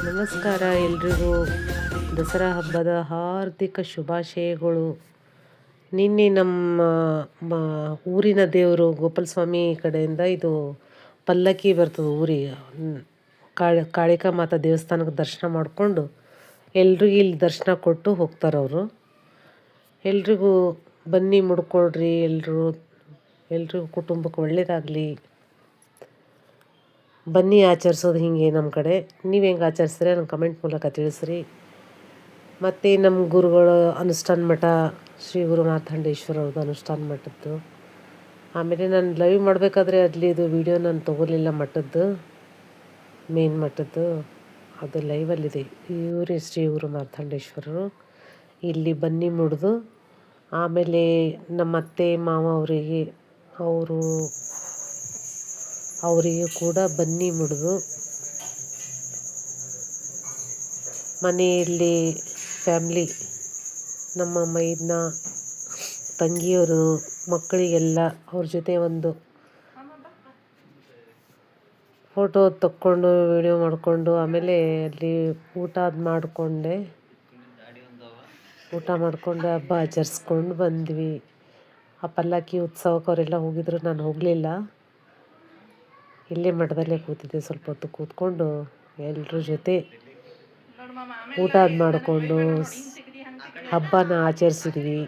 ನಮಸ್ಕಾರ ಎಲ್ರಿಗೂ. ದಸರಾ ಹಬ್ಬದ ಹಾರ್ದಿಕ ಶುಭಾಶಯಗಳು. ನಿನ್ನೆ ನಮ್ಮ ಊರಿನ ದೇವರು ಗೋಪಾಲಸ್ವಾಮಿ ಕಡೆಯಿಂದ ಇದು ಪಲ್ಲಕ್ಕಿ ಬರ್ತದೆ ಊರಿಗೆ. ಕಾಳಿಕಾ ಮಾತಾ ದೇವಸ್ಥಾನಕ್ಕೆ ದರ್ಶನ ಮಾಡಿಕೊಂಡು ಎಲ್ರಿಗೂ ಇಲ್ಲಿ ದರ್ಶನ ಕೊಟ್ಟು ಹೋಗ್ತಾರೆ ಅವರು. ಎಲ್ರಿಗೂ ಬನ್ನಿ ಮುಡ್ಕೊಳ್ರಿ, ಎಲ್ರಿಗೂ ಕುಟುಂಬಕ್ಕೆ ಒಳ್ಳೆಯದಾಗಲಿ. ಬನ್ನಿ ಆಚರಿಸೋದು ಹೀಗೆ ನಮ್ಮ ಕಡೆ. ನೀವು ಹೆಂಗೆ ಆಚರಿಸ್ತೀರ ನನ್ನ ಕಮೆಂಟ್ ಮೂಲಕ ತಿಳಿಸ್ರಿ. ಮತ್ತು ನಮ್ಮ ಗುರುಗಳು ಅನುಷ್ಠಾನ ಮಠ ಶ್ರೀ ಗುರು ಮಾರ್ತಾಂಡೇಶ್ವರ ಅವ್ರದ್ದು ಅನುಷ್ಠಾನ ಮಠದ್ದು. ಆಮೇಲೆ ನಾನು ಲೈವ್ ಮಾಡಬೇಕಾದ್ರೆ ಅಲ್ಲಿ ಇದು ವೀಡಿಯೋ ನಾನು ತೊಗೊಲಿಲ್ಲ ಮಠದ್ದು, ಮೇನ್ ಮಠದ್ದು. ಅದು ಲೈವಲ್ಲಿದೆ. ಇವರೇ ಶ್ರೀ ಗುರು ಮಾರ್ತಾಂಡೇಶ್ವರರು. ಇಲ್ಲಿ ಬನ್ನಿ ಮುಡಿದು ಆಮೇಲೆ ನಮ್ಮ ಅತ್ತೆ ಮಾವ ಅವರಿಗೆ ಕೂಡ ಬನ್ನಿ ಮುಡಿದು ಮನೆಯಲ್ಲಿ ಫ್ಯಾಮ್ಲಿ ನಮ್ಮ ಮೈದ್ನ ತಂಗಿಯವರು ಮಕ್ಕಳಿಗೆಲ್ಲ ಅವ್ರ ಜೊತೆ ಒಂದು ಫೋಟೋ ತಕ್ಕೊಂಡು ವಿಡಿಯೋ ಮಾಡಿಕೊಂಡು ಆಮೇಲೆ ಅಲ್ಲಿ ಊಟ ಮಾಡಿಕೊಂಡು ಹಬ್ಬ ಆಚರಿಸ್ಕೊಂಡು ಬಂದ್ವಿ. ಆ ಪಲ್ಲಕ್ಕಿ ಉತ್ಸವಕ್ಕೆ ಅವರೆಲ್ಲ ಹೋಗಿದ್ರು, ನಾನು ಹೋಗಲಿಲ್ಲ. ಇಲ್ಲೇ ಮಠದಲ್ಲೇ ಕೂತಿದ್ದೆ. ಸ್ವಲ್ಪ ಹೊತ್ತು ಕೂತ್ಕೊಂಡು ಎಲ್ಲರ ಜೊತೆ ಊಟ ಮಾಡಿಕೊಂಡು ಹಬ್ಬನ ಆಚರಿಸಿದ್ವಿ.